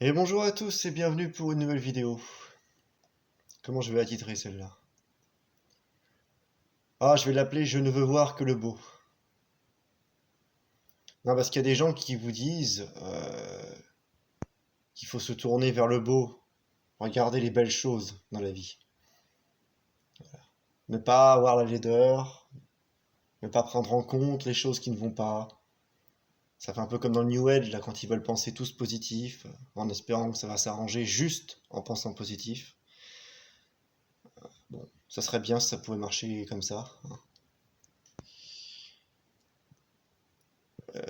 Et bonjour à tous et bienvenue pour une nouvelle vidéo. Comment je vais la titrer celle-là? Ah, je vais l'appeler Je ne veux voir que le beau. Non, parce qu'il y a des gens qui vous disent qu'il faut se tourner vers le beau, regarder les belles choses dans la vie. Ne pas avoir la laideur, ne pas prendre en compte les choses qui ne vont pas. Ça fait un peu comme dans le New Age, là, quand ils veulent penser tous positif, en espérant que ça va s'arranger juste en pensant positif. Bon, ça serait bien si ça pouvait marcher comme ça, hein.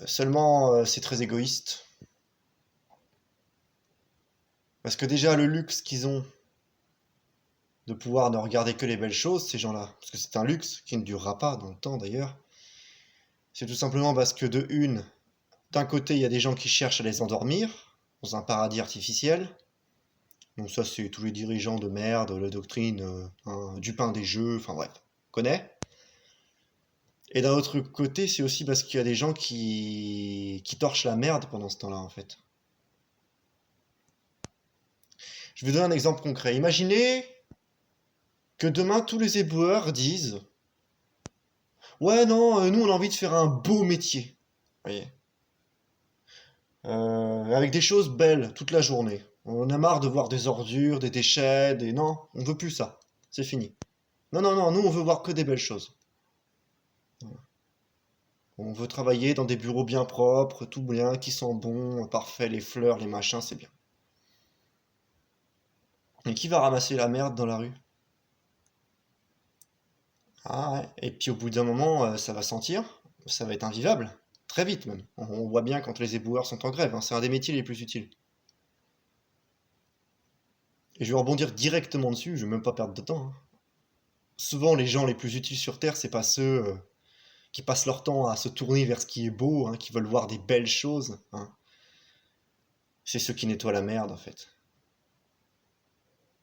Seulement, c'est très égoïste. Parce que déjà, le luxe qu'ils ont de pouvoir ne regarder que les belles choses, ces gens-là, parce que c'est un luxe qui ne durera pas dans le temps d'ailleurs, c'est tout simplement parce que d'un côté, il y a des gens qui cherchent à les endormir dans un paradis artificiel. Donc ça, c'est tous les dirigeants de merde, la doctrine, du pain des jeux, enfin bref, on connaît. Et d'un autre côté, c'est aussi parce qu'il y a des gens qui torchent la merde pendant ce temps-là, en fait. Je vais vous donner un exemple concret. Imaginez que demain, tous les éboueurs disent: ouais, non, nous, on a envie de faire un beau métier. Vous voyez. Avec des choses belles toute la journée. On en a marre de voir des ordures, des déchets, des... Non, on veut plus ça. C'est fini. Non, non, non, nous, on veut voir que des belles choses. On veut travailler dans des bureaux bien propres, tout bien, qui sent bon, parfait, les fleurs, les machins, c'est bien. Et qui va ramasser la merde dans la rue? Ah ouais. Et puis au bout d'un moment, ça va sentir, ça va être invivable. Très vite même. On voit bien quand les éboueurs sont en grève, hein, c'est un des métiers les plus utiles. Et je vais rebondir directement dessus, je vais même pas perdre de temps, hein. Souvent, les gens les plus utiles sur Terre, c'est pas ceux qui passent leur temps à se tourner vers ce qui est beau, hein, qui veulent voir des belles choses, hein. C'est ceux qui nettoient la merde, en fait.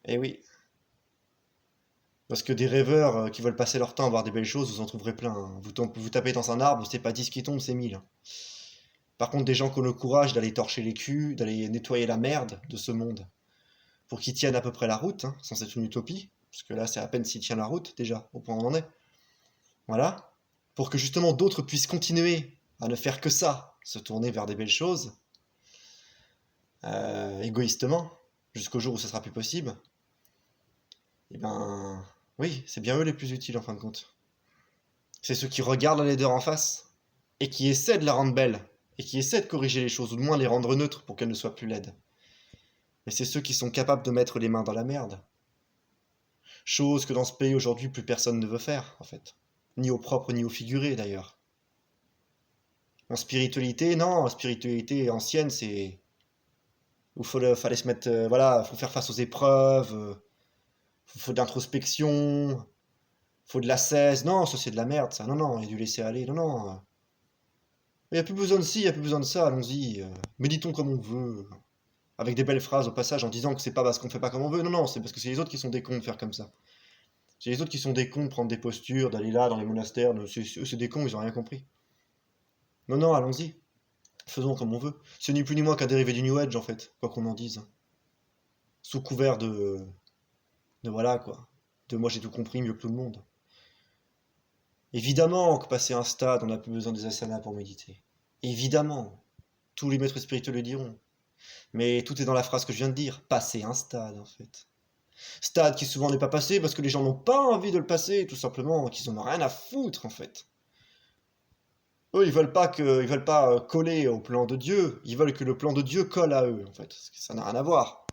Eh oui. Parce que des rêveurs qui veulent passer leur temps à voir des belles choses, vous en trouverez plein, hein. Vous tapez dans un arbre, c'est pas 10 qui tombent, c'est 1000, hein. Par contre, des gens qui ont le courage d'aller torcher les culs, d'aller nettoyer la merde de ce monde, pour qu'ils tiennent à peu près la route, hein, sans être une utopie, parce que là, c'est à peine s'ils tiennent la route, déjà, au point où on en est. Voilà. Pour que justement d'autres puissent continuer à ne faire que ça, se tourner vers des belles choses, égoïstement, jusqu'au jour où ce sera plus possible, et ben oui, c'est bien eux les plus utiles en fin de compte. C'est ceux qui regardent la laideur en face et qui essaient de la rendre belle et qui essaient de corriger les choses ou de moins les rendre neutres pour qu'elles ne soient plus laides. Mais c'est ceux qui sont capables de mettre les mains dans la merde. Chose que dans ce pays aujourd'hui plus personne ne veut faire en fait. Ni au propre ni au figuré d'ailleurs. En spiritualité, non, en spiritualité ancienne, c'est où fallait se mettre, voilà, faut faire face aux épreuves, faut de l'introspection, faut de l'ascèse. Non, ça c'est de la merde, ça. Non, non, il a dû laisser aller. Non, non. Il n'y a plus besoin de ci, il n'y a plus besoin de ça, allons-y. Méditons comme on veut. Avec des belles phrases au passage en disant que c'est pas parce qu'on fait pas comme on veut. Non, non, c'est parce que c'est les autres qui sont des cons de faire comme ça. C'est les autres qui sont des cons de prendre des postures, d'aller là dans les monastères. C'est des cons, ils ont rien compris. Non, non, allons-y. Faisons comme on veut. C'est ni plus ni moins qu'un dérivé du New Age en fait, quoi qu'on en dise. Sous couvert de voilà quoi. De moi j'ai tout compris mieux que tout le monde. Évidemment que passer un stade, on n'a plus besoin des asanas pour méditer. Évidemment. Tous les maîtres spirituels le diront. Mais tout est dans la phrase que je viens de dire. Passer un stade, en fait. Stade qui souvent n'est pas passé parce que les gens n'ont pas envie de le passer, tout simplement, qu'ils en ont rien à foutre, en fait. Eux, ils veulent pas coller au plan de Dieu. Ils veulent que le plan de Dieu colle à eux, en fait. Parce que ça n'a rien à voir.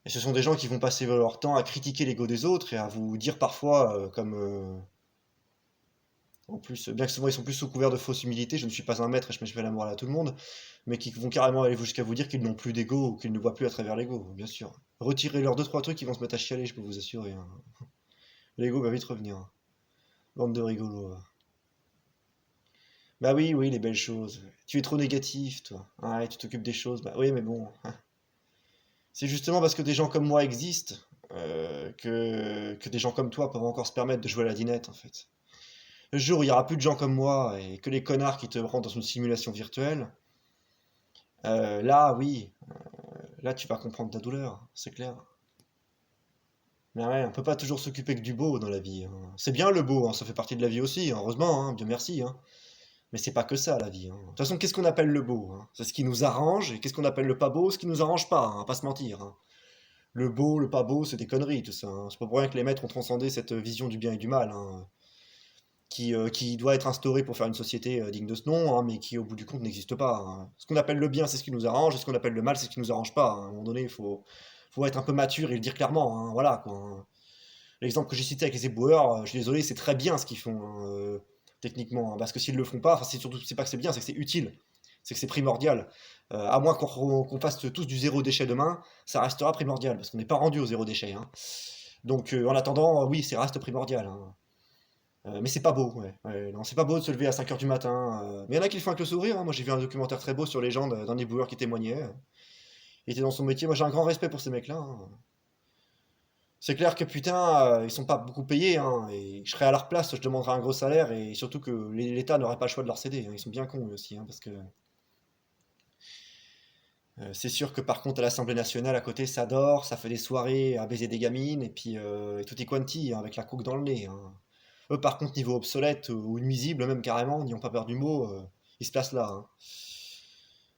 Et ce sont des gens qui vont passer leur temps à critiquer l'ego des autres et à vous dire parfois, en plus, bien que souvent ils sont plus sous couvert de fausse humilité, je ne suis pas un maître et je fais la morale à tout le monde, mais qui vont carrément aller jusqu'à vous dire qu'ils n'ont plus d'ego ou qu'ils ne voient plus à travers l'ego, bien sûr. Retirez-leur deux trois trucs, ils vont se mettre à chialer, je peux vous assurer, hein. L'ego va vite revenir, hein. Bande de rigolos, hein. Bah oui, oui, les belles choses. Tu es trop négatif, toi. Ah, ouais, tu t'occupes des choses. Bah oui, mais bon, hein. C'est justement parce que des gens comme moi existent que des gens comme toi peuvent encore se permettre de jouer à la dinette, en fait. Le jour où il y aura plus de gens comme moi et que les connards qui te rentrent dans une simulation virtuelle, Là, oui, là tu vas comprendre ta douleur, c'est clair. Mais ouais, on peut pas toujours s'occuper que du beau dans la vie, hein. C'est bien le beau, hein, ça fait partie de la vie aussi, hein, heureusement, hein, Dieu merci, hein. Mais c'est pas que ça la vie, hein. De toute façon, qu'est-ce qu'on appelle le beau, hein? C'est ce qui nous arrange, et qu'est-ce qu'on appelle le pas beau? Ce qui nous arrange pas, hein, pas se mentir, hein. Le beau, le pas beau, c'est des conneries tout ça, hein. C'est pas pour rien que les maîtres ont transcendé cette vision du bien et du mal, hein, qui doit être instaurée pour faire une société digne de ce nom, hein, mais qui au bout du compte n'existe pas, hein. Ce qu'on appelle le bien, c'est ce qui nous arrange, et ce qu'on appelle le mal, c'est ce qui nous arrange pas, hein. À un moment donné, faut être un peu mature et le dire clairement, hein, voilà quoi, hein. L'exemple que j'ai cité avec les éboueurs, je suis désolé, c'est très bien ce qu'ils font, hein, techniquement, hein, parce que s'ils le font pas, enfin c'est surtout, c'est pas que c'est bien, c'est que c'est utile, c'est que c'est primordial. À moins qu'on fasse tous du zéro déchet demain, ça restera primordial, parce qu'on n'est pas rendu au zéro déchet, hein. Donc en attendant, oui, ça reste primordial, hein. Mais c'est pas beau, ouais. Ouais, non, c'est pas beau de se lever à 5 heures du matin. Mais il y en a qui le font avec le sourire, hein. Moi j'ai vu un documentaire très beau sur les gens d'un éboueur qui témoignait. Il était dans son métier. Moi j'ai un grand respect pour ces mecs-là, hein. C'est clair que putain, ils sont pas beaucoup payés, hein, et je serais à leur place, je demanderais un gros salaire, et surtout que l'État n'aurait pas le choix de leur céder, hein. Ils sont bien cons eux aussi, hein, parce que c'est sûr que par contre à l'Assemblée nationale à côté ça dort, ça fait des soirées à baiser des gamines, et puis et tutti quanti, hein, avec la coke dans le nez, hein. Eux par contre niveau obsolète ou nuisible même carrément, n'ayons pas peur du mot, ils se placent là, hein.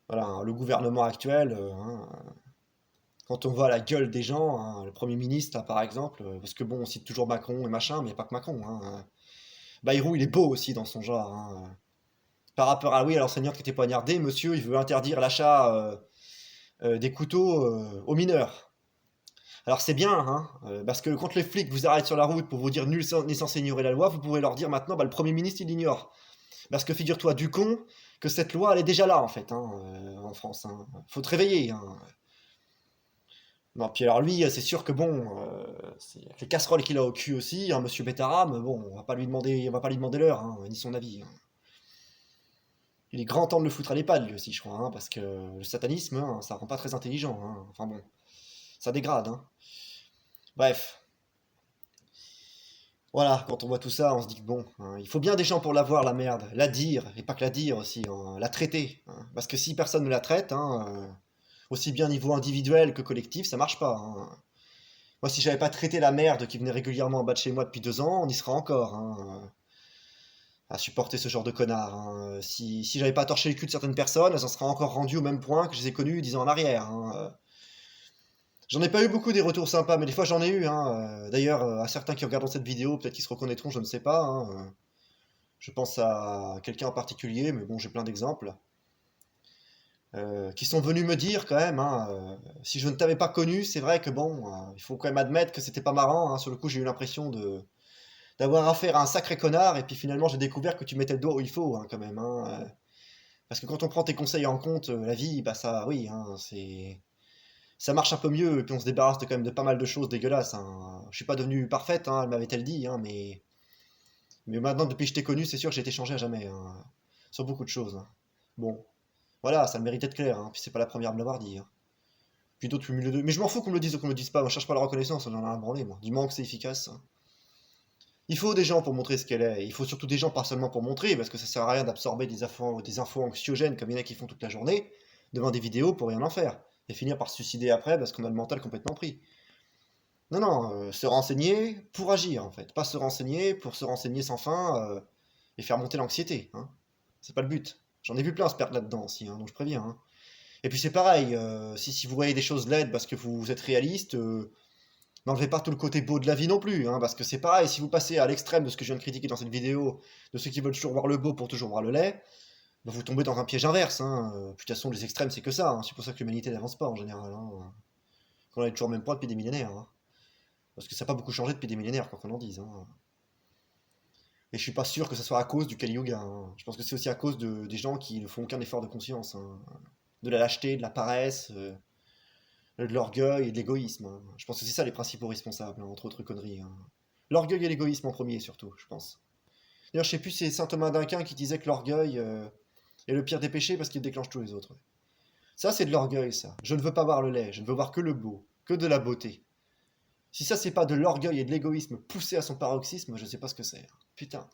Voilà, hein, le gouvernement actuel, hein, quand on voit la gueule des gens, hein, le Premier ministre là, par exemple, parce que bon on cite toujours Macron et machin, mais il n'y a pas que Macron, hein. Bayrou, il est beau aussi dans son genre, hein. Par rapport à oui, à l'enseignante qui était poignardée, monsieur, il veut interdire l'achat des couteaux aux mineurs. Alors c'est bien, hein, parce que quand les flics vous arrêtent sur la route pour vous dire nul n'est censé ignorer la loi, vous pouvez leur dire maintenant, bah, le Premier ministre il l'ignore. Parce que figure-toi du con que cette loi elle est déjà là en fait, hein, en France, hein. Faut te réveiller, hein. Non, puis alors lui, c'est sûr que bon, avec les casseroles qu'il a au cul aussi, hein, Monsieur Bétaram, bon, on va pas lui demander l'heure, hein, ni son avis, hein. Il est grand temps de le foutre à l'EHPAD, lui aussi, je crois, hein, parce que le satanisme, hein, ça rend pas très intelligent, hein. Enfin bon, ça dégrade, hein. Bref, voilà, quand on voit tout ça, on se dit que bon, hein, il faut bien des gens pour la voir, la merde, la dire, et pas que la dire aussi, hein, la traiter, hein. Parce que si personne ne la traite, hein, aussi bien au niveau individuel que collectif, ça marche pas, hein. Moi, si j'avais pas traité la merde qui venait régulièrement en bas de chez moi depuis 2 ans, on y serait encore, hein, à supporter ce genre de connard, hein. Si j'avais pas torché le cul de certaines personnes, elles en seraient encore rendues au même point que je les ai connues 10 ans en arrière, hein. J'en ai pas eu beaucoup des retours sympas, mais des fois j'en ai eu, hein. D'ailleurs, à certains qui regardent cette vidéo, peut-être qu'ils se reconnaîtront, je ne sais pas, hein. Je pense à quelqu'un en particulier, mais bon, j'ai plein d'exemples. Qui sont venus me dire quand même, hein, si je ne t'avais pas connu, c'est vrai que bon, il faut quand même admettre que c'était pas marrant, hein. Sur le coup, j'ai eu l'impression d'avoir affaire à un sacré connard, et puis finalement, j'ai découvert que tu mettais le doigt où il faut, hein, quand même, hein. Parce que quand on prend tes conseils en compte, la vie, bah ça, oui, hein, ça marche un peu mieux, et puis on se débarrasse quand même de pas mal de choses dégueulasses, hein. Je suis pas devenu parfaite, hein, elle m'avait-elle dit, hein, mais maintenant, depuis que je t'ai connu, c'est sûr que j'ai été changé à jamais, hein, sur beaucoup de choses, hein. Bon, voilà, ça le méritait de clair, hein, puis c'est pas la première à me l'avoir dit, hein. Puis d'autres milieu de... Mais je m'en fous qu'on me le dise ou qu'on me le dise pas, moi je cherche pas la reconnaissance, on en a un branlé, moi. Du moment que c'est efficace, hein. Il faut des gens pour montrer ce qu'elle est. Il faut surtout des gens pas seulement pour montrer, parce que ça sert à rien d'absorber des infos anxiogènes comme il y en a qui font toute la journée, devant des vidéos pour rien en faire. Et finir par se suicider après parce qu'on a le mental complètement pris. Non, non, se renseigner pour agir en fait. Pas se renseigner pour se renseigner sans fin et faire monter l'anxiété, hein. C'est pas le but. J'en ai vu plein se perdre là-dedans aussi, hein, donc je préviens, hein. Et puis c'est pareil, si vous voyez des choses laides parce que vous êtes réaliste, n'enlevez pas tout le côté beau de la vie non plus, hein, parce que c'est pareil, si vous passez à l'extrême de ce que je viens de critiquer dans cette vidéo, de ceux qui veulent toujours voir le beau pour toujours voir le laid, bah, vous tombez dans un piège inverse, hein. Puis de toute façon, les extrêmes, c'est que ça, hein. C'est pour ça que l'humanité n'avance pas en général, hein. Qu'on est toujours au même point depuis des millénaires, hein. Parce que ça n'a pas beaucoup changé depuis des millénaires, quoi qu'on en dise, hein. Et je suis pas sûr que ça soit à cause du Kali Yuga, hein. Je pense que c'est aussi à cause des gens qui ne font aucun effort de conscience, hein. De la lâcheté, de la paresse, de l'orgueil et de l'égoïsme, hein. Je pense que c'est ça les principaux responsables, hein, entre autres conneries, hein. L'orgueil et l'égoïsme en premier, surtout, je pense. D'ailleurs, je sais plus si c'est saint Thomas d'Aquin qui disait que l'orgueil est le pire des péchés parce qu'il déclenche tous les autres. Ça, c'est de l'orgueil, ça. Je ne veux pas voir le laid, je ne veux voir que le beau, que de la beauté. Si ça, c'est pas de l'orgueil et de l'égoïsme poussé à son paroxysme, je sais pas ce que c'est. Putain.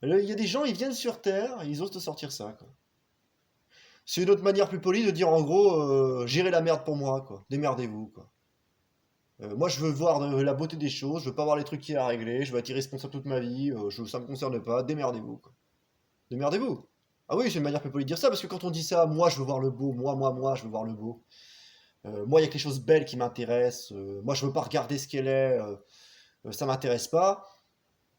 Il y a des gens, ils viennent sur Terre, et ils osent te sortir ça, quoi. C'est une autre manière plus polie de dire en gros, gérez la merde pour moi, quoi. Démerdez-vous, quoi. Moi, je veux voir la beauté des choses, je veux pas voir les trucs qu'il y a à régler, je veux être irresponsable toute ma vie, ça me concerne pas, démerdez-vous, quoi. Démerdez-vous. Ah oui, c'est une manière plus polie de dire ça, parce que quand on dit ça, moi, je veux voir le beau, moi, je veux voir le beau. Moi, il y a que les choses belles qui m'intéressent, moi, je veux pas regarder ce qu'elle est, ça m'intéresse pas.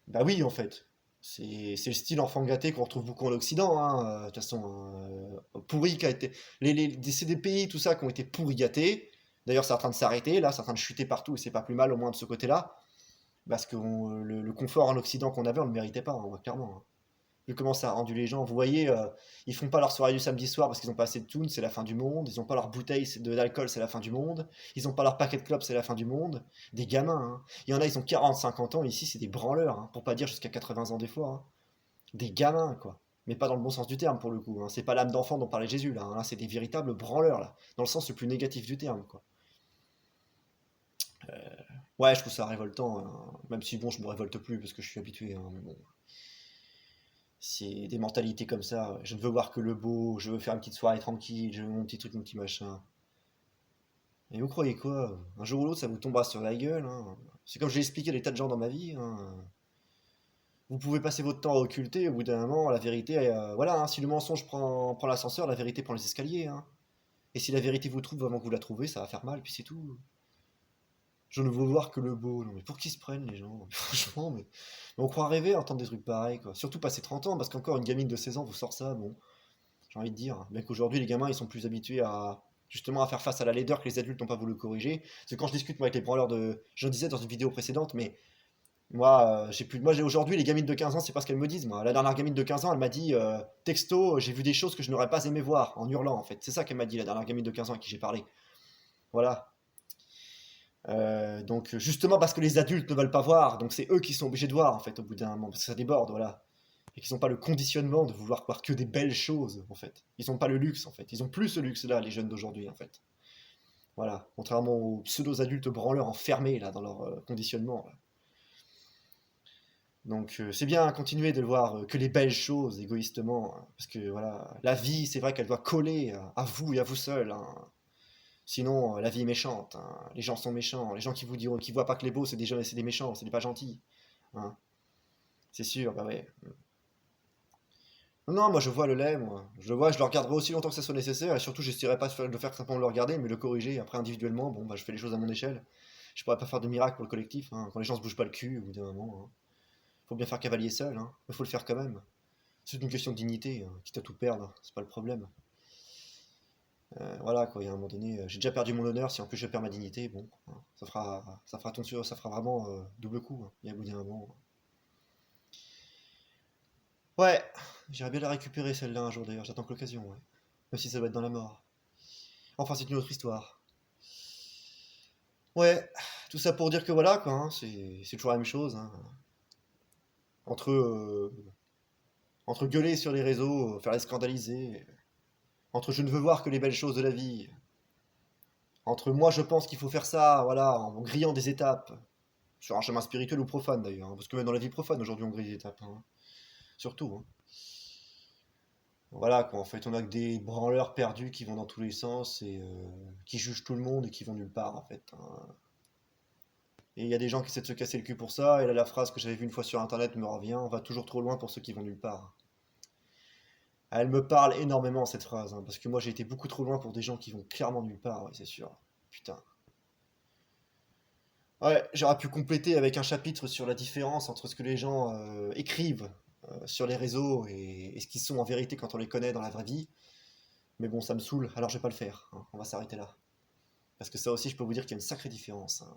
Bah oui, en fait. C'est le style enfant gâté qu'on retrouve beaucoup en Occident, hein, de toute façon. Pourri qui a été. C'est des pays, tout ça, qui ont été pourri gâtés. D'ailleurs, c'est en train de s'arrêter, là, c'est en train de chuter partout, et c'est pas plus mal, au moins de ce côté-là. Parce que le confort en Occident qu'on avait, on le méritait pas, hein, clairement, hein. Vu comment ça a rendu les gens. Vous voyez, ils font pas leur soirée du samedi soir parce qu'ils ont pas assez de thunes, c'est la fin du monde. Ils ont pas leur bouteille d'alcool, c'est la fin du monde. Ils ont pas leur paquet de clopes, c'est la fin du monde. Des gamins, hein. Il y en a, ils ont 40, 50 ans, ici, c'est des branleurs, hein, pour pas dire jusqu'à 80 ans des fois, hein. Des gamins, quoi. Mais pas dans le bon sens du terme, pour le coup, hein. C'est pas l'âme d'enfant dont parlait Jésus, là, hein. Là, c'est des véritables branleurs, là. Dans le sens le plus négatif du terme, quoi. Ouais, je trouve ça révoltant, hein. Même si, bon, je me révolte plus parce que je suis habitué, hein, mais bon. C'est des mentalités comme ça. Je ne veux voir que le beau, je veux faire une petite soirée tranquille, je veux mon petit truc, mon petit machin. Et vous croyez quoi? Un jour ou l'autre, ça vous tombera sur la gueule, hein. C'est comme j'ai expliqué à des tas de gens dans ma vie, hein. Vous pouvez passer votre temps à occulter, au bout d'un moment, la vérité, voilà, hein, si le mensonge prend l'ascenseur, la vérité prend les escaliers, hein. Et si la vérité vous trouve avant que vous la trouvez, ça va faire mal, puis c'est tout. Je ne veux voir que le beau. Non, mais pour qui se prennent les gens? Franchement, mais on croit rêver à entendre des trucs pareils, quoi. Surtout passer 30 ans, parce qu'encore une gamine de 16 ans vous sort ça, bon. J'ai envie de dire. Bien qu'aujourd'hui, les gamins, ils sont plus habitués à justement à faire face à la laideur que les adultes n'ont pas voulu corriger. Parce que quand je discute moi, avec les branleurs de. Je le disais dans une vidéo précédente, mais moi, j'ai plus. Moi, aujourd'hui, les gamines de 15 ans, c'est pas ce qu'elles me disent. Moi, la dernière gamine de 15 ans, elle m'a dit texto, j'ai vu des choses que je n'aurais pas aimé voir, en hurlant, en fait. C'est ça qu'elle m'a dit, la dernière gamine de 15 ans à qui j'ai parlé. Voilà. Donc, justement parce que les adultes ne veulent pas voir, donc c'est eux qui sont obligés de voir, en fait, au bout d'un moment, parce que ça déborde, voilà. Et qu'ils n'ont pas le conditionnement de vouloir voir que des belles choses, en fait. Ils n'ont pas le luxe, en fait. Ils ont plus ce luxe-là, les jeunes d'aujourd'hui, en fait. Voilà. Contrairement aux pseudo-adultes branleurs enfermés, là, dans leur conditionnement, là. Donc, c'est bien à continuer de voir que les belles choses, égoïstement, hein, parce que, voilà, la vie, c'est vrai qu'elle doit coller à vous et à vous seuls, hein. Sinon, la vie est méchante, hein. Les gens sont méchants. Les gens qui vous diront, qui voient pas que les beaux, c'est des méchants, c'est des pas gentils, hein. C'est sûr, bah ouais. Non, non, moi je vois le lait, moi. Je le vois, je le regarderai aussi longtemps que ça soit nécessaire, et surtout j'essaierai pas de le faire simplement le regarder, mais le corriger. Après, individuellement, bon, bah je fais les choses à mon échelle. Je pourrais pas faire de miracle pour le collectif, hein. Quand les gens se bougent pas le cul, au bout d'un moment, hein. Faut bien faire cavalier seul, hein. Mais faut le faire quand même. C'est une question de dignité, hein. Quitte à tout perdre, c'est pas le problème. Voilà, quoi, il y a un moment donné, j'ai déjà perdu mon honneur, si en plus je perds ma dignité, bon, hein, ça fera vraiment double coup, hein. Il y a au bout d'un moment. Ouais, j'irais bien la récupérer celle-là un jour d'ailleurs, j'attends que l'occasion, ouais. Même si ça va être dans la mort. Enfin, c'est une autre histoire. Ouais, tout ça pour dire que voilà, quoi, hein, c'est toujours la même chose, hein. Entre, euh, entre gueuler sur les réseaux, faire les scandaliser, entre je ne veux voir que les belles choses de la vie, entre moi je pense qu'il faut faire ça, voilà, en grillant des étapes, sur un chemin spirituel ou profane d'ailleurs, hein, parce que même dans la vie profane aujourd'hui on grille des étapes, hein, surtout, hein. Voilà, quoi, en fait on a que des branleurs perdus qui vont dans tous les sens et qui jugent tout le monde et qui vont nulle part en fait, hein. Et il y a des gens qui essaient de se casser le cul pour ça, et là la phrase que j'avais vue une fois sur internet me revient, on va toujours trop loin pour ceux qui vont nulle part. Elle me parle énormément cette phrase, hein, parce que moi j'ai été beaucoup trop loin pour des gens qui vont clairement nulle part, ouais, c'est sûr. Putain. Ouais, j'aurais pu compléter avec un chapitre sur la différence entre ce que les gens écrivent sur les réseaux et ce qu'ils sont en vérité quand on les connaît dans la vraie vie. Mais bon, ça me saoule, alors je vais pas le faire, hein. On va s'arrêter là. Parce que ça aussi, je peux vous dire qu'il y a une sacrée différence, hein.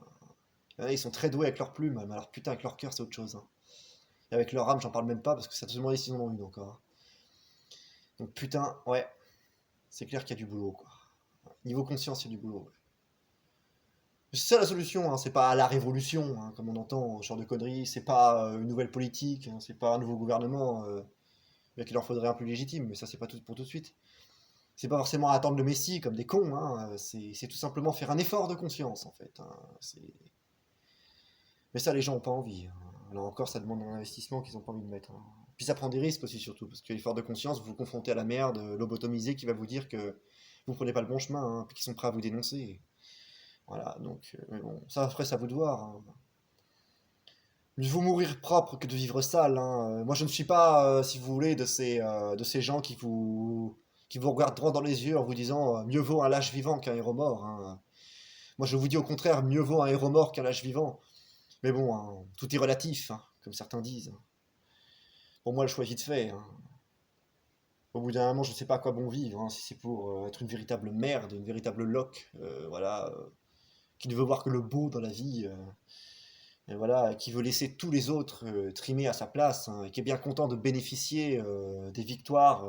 Il y en a, ils sont très doués avec leurs plumes, mais alors putain, avec leur cœur, c'est autre chose, hein. Et avec leur âme, j'en parle même pas parce que ça te demande s'ils en ont une encore, hein. Donc putain, ouais, c'est clair qu'il y a du boulot, quoi. Niveau conscience, il y a du boulot, ouais. C'est ça la solution, hein. C'est pas la révolution, hein, comme on entend, ce genre de conneries, c'est pas une nouvelle politique, hein, c'est pas un nouveau gouvernement, bien qu'il en faudrait un plus légitime, mais ça c'est pas tout pour tout de suite. C'est pas forcément attendre le Messie comme des cons, hein, c'est tout simplement faire un effort de conscience en fait, hein. Mais ça les gens ont pas envie, hein. Là encore ça demande un investissement qu'ils ont pas envie de mettre, hein. Puis ça prend des risques aussi, surtout, parce que l'effort de conscience, vous vous confrontez à la merde lobotomisée qui va vous dire que vous prenez pas le bon chemin, hein, puis qui sont prêts à vous dénoncer. Voilà, donc, mais bon, ça après, ça à vous de voir, hein. Mieux vaut mourir propre que de vivre sale, hein. Moi, je ne suis pas, si vous voulez, de ces gens qui vous regardent droit dans les yeux en vous disant mieux vaut un lâche vivant qu'un héros mort, hein. Moi, je vous dis au contraire, mieux vaut un héros mort qu'un lâche vivant. Mais bon, hein, tout est relatif, hein, comme certains disent. Pour moi, le choix est vite fait, hein. Au bout d'un moment, je ne sais pas à quoi bon vivre, hein, si c'est pour être une véritable merde, une véritable loque, voilà, qui ne veut voir que le beau dans la vie, et voilà, qui veut laisser tous les autres trimer à sa place, hein, et qui est bien content de bénéficier des victoires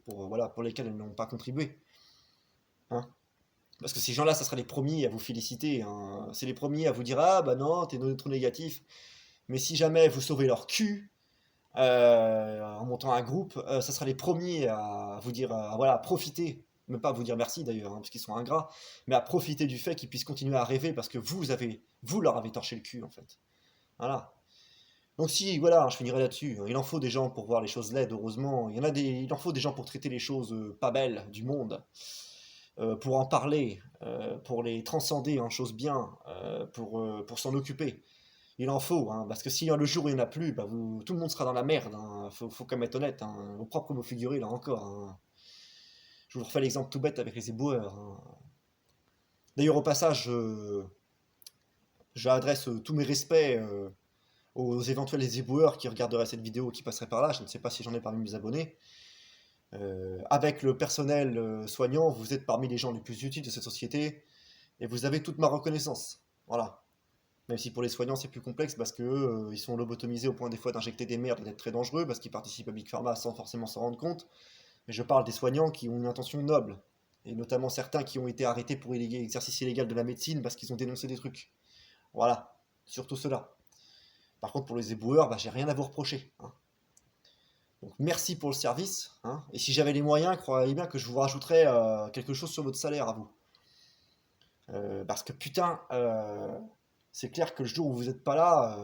voilà, pour lesquelles elles n'ont pas contribué, hein. Parce que ces gens-là, ça sera les premiers à vous féliciter, hein. C'est les premiers à vous dire ah bah non, t'es trop négatif. Mais si jamais vous sauvez leur cul en montant un groupe, ça sera les premiers à vous dire voilà, à profiter, même pas à vous dire merci d'ailleurs, hein, parce qu'ils sont ingrats, mais à profiter du fait qu'ils puissent continuer à rêver parce que vous leur avez torché le cul en fait. Voilà. Donc si, voilà, je finirai là-dessus, hein. Il en faut des gens pour voir les choses laides, heureusement. Il en faut des gens pour traiter les choses pas belles du monde, pour en parler, pour les transcender en choses bien, pour s'en occuper. Il en faut, hein, parce que si le jour où il n'y en a plus, bah tout le monde sera dans la merde, hein. Faut quand même être honnête, hein. Au propre comme au figuré, là encore, hein. Je vous refais l'exemple tout bête avec les éboueurs, hein. D'ailleurs, au passage, j'adresse tous mes respects aux éventuels éboueurs qui regarderaient cette vidéo, qui passeraient par là. Je ne sais pas si j'en ai parmi mes abonnés. Avec le personnel soignant, vous êtes parmi les gens les plus utiles de cette société et vous avez toute ma reconnaissance. Voilà. Même si pour les soignants c'est plus complexe parce que ils sont lobotomisés au point des fois d'injecter des merdes et d'être très dangereux parce qu'ils participent à Big Pharma sans forcément s'en rendre compte. Mais je parle des soignants qui ont une intention noble. Et notamment certains qui ont été arrêtés pour exercice illégal de la médecine parce qu'ils ont dénoncé des trucs. Voilà. Surtout cela. Par contre pour les éboueurs, bah, j'ai rien à vous reprocher, hein. Donc merci pour le service, hein. Et si j'avais les moyens, croyez bien que je vous rajouterais quelque chose sur votre salaire à vous. Parce que putain, c'est clair que le jour où vous n'êtes pas là,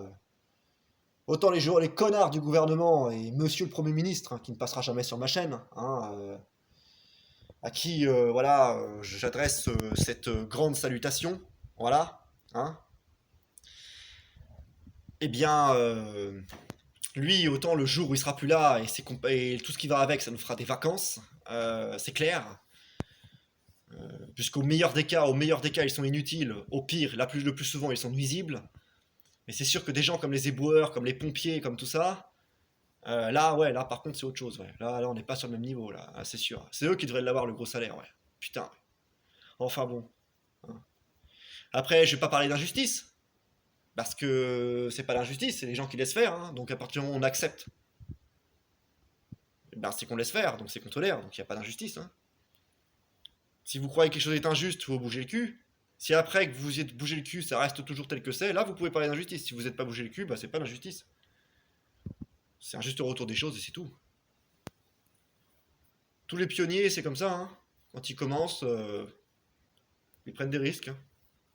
autant les connards du gouvernement et monsieur le Premier ministre, hein, qui ne passera jamais sur ma chaîne, hein, à qui voilà, j'adresse cette grande salutation, voilà, hein, eh bien, lui, autant le jour où il sera plus là et tout ce qui va avec, ça nous fera des vacances, c'est clair. Puisqu'au au meilleur des cas, ils sont inutiles, au pire, le plus souvent, ils sont nuisibles. Mais c'est sûr que des gens comme les éboueurs, comme les pompiers, comme tout ça, là, ouais, là, par contre, c'est autre chose, ouais. Là, on n'est pas sur le même niveau, là, c'est sûr. C'est eux qui devraient l'avoir, le gros salaire, ouais. Putain. Enfin bon, hein. Après, je vais pas parler d'injustice, parce que c'est pas l'injustice, c'est les gens qui laissent faire, hein. Donc à partir du moment où on accepte, ben, c'est qu'on laisse faire, donc c'est qu'on tolère, donc il n'y a pas d'injustice, hein. Si vous croyez que quelque chose est injuste, il faut bouger le cul. Si après que vous y êtes bougé le cul, ça reste toujours tel que c'est, là vous pouvez parler d'injustice. Si vous n'êtes pas bougé le cul, bah c'est pas l'injustice. C'est un juste retour des choses et c'est tout. Tous les pionniers, c'est comme ça, hein. Quand ils commencent, ils prennent des risques, hein.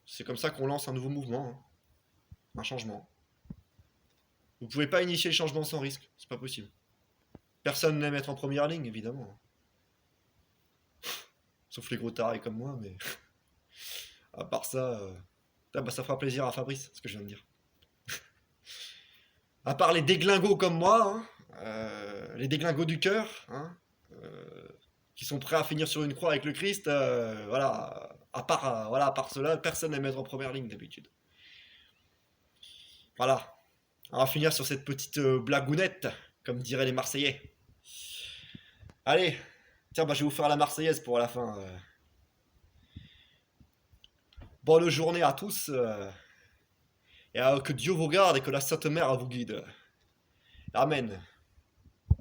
C'est comme ça qu'on lance un nouveau mouvement, hein. Un changement. Vous pouvez pas initier le changement sans risque, c'est pas possible. Personne n'aime être en première ligne, évidemment. Sauf les gros tarés comme moi, mais à part ça, bah, ça fera plaisir à Fabrice, ce que je viens de dire. À part les déglingos comme moi, hein, les déglingos du cœur, hein, qui sont prêts à finir sur une croix avec le Christ, voilà, à part cela, personne n'aime être en première ligne d'habitude. Voilà, on va finir sur cette petite blagounette, comme diraient les Marseillais. Allez, tiens, bah, je vais vous faire la Marseillaise pour la fin. Bonne journée à tous, et que Dieu vous garde et que la Sainte Mère vous guide. Amen.